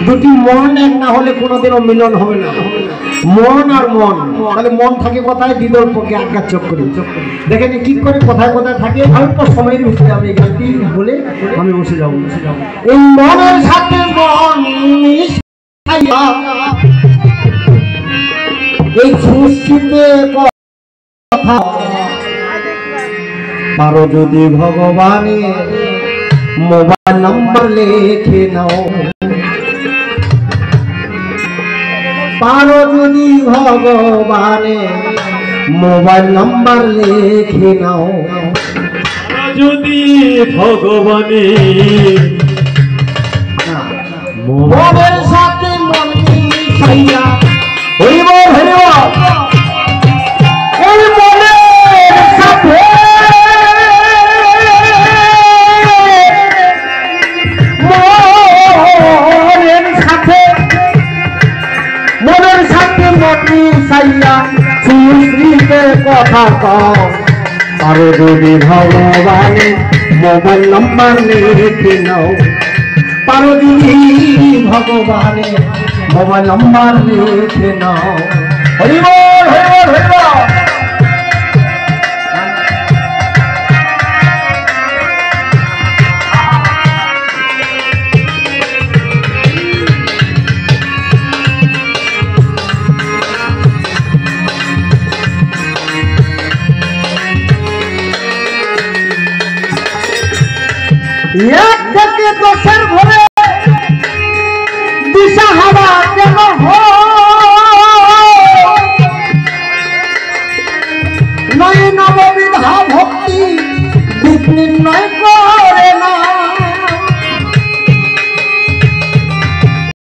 দুটি মন এক না হলে কোনোদিনও মিলন হবে না। মন আর মন, তাহলে মন থাকে কোথায়? দ্বিদল পক্ষে আজ্ঞা চক্করে। দেখেন ঠিক করে কোথায় কোথায় থাকে। অল্প সময়ের ভিতরে আমি গানটি বলে আমি বসে যাবো। এই মনের সাথে মন মিশাইয়া এই সৃষ্টিতে কথা পারো যদি ভগবানের মোবাইল নাম্বার লিখে নাও, পারো যদি ভগবানের মোবাইল নাম্বার লিখে নাও, যদি ভগবানের মনের সাথে মন মিশাইয়া হরিব হরিব এই মনের সাথে মনের সাথে মন মিশাইয়া সুশ্রীতে কথা কও, আরো যদি ভগবানের মোবাইল নাম্বার লিখে নাও, পারো যদি ভগবানের মোবাইল নাম্বার লিখে নাও। হরি বল হরি বল হরি বল। এক থেকে 10-এর ঘরে দিশা হাওয়া কেন হয়?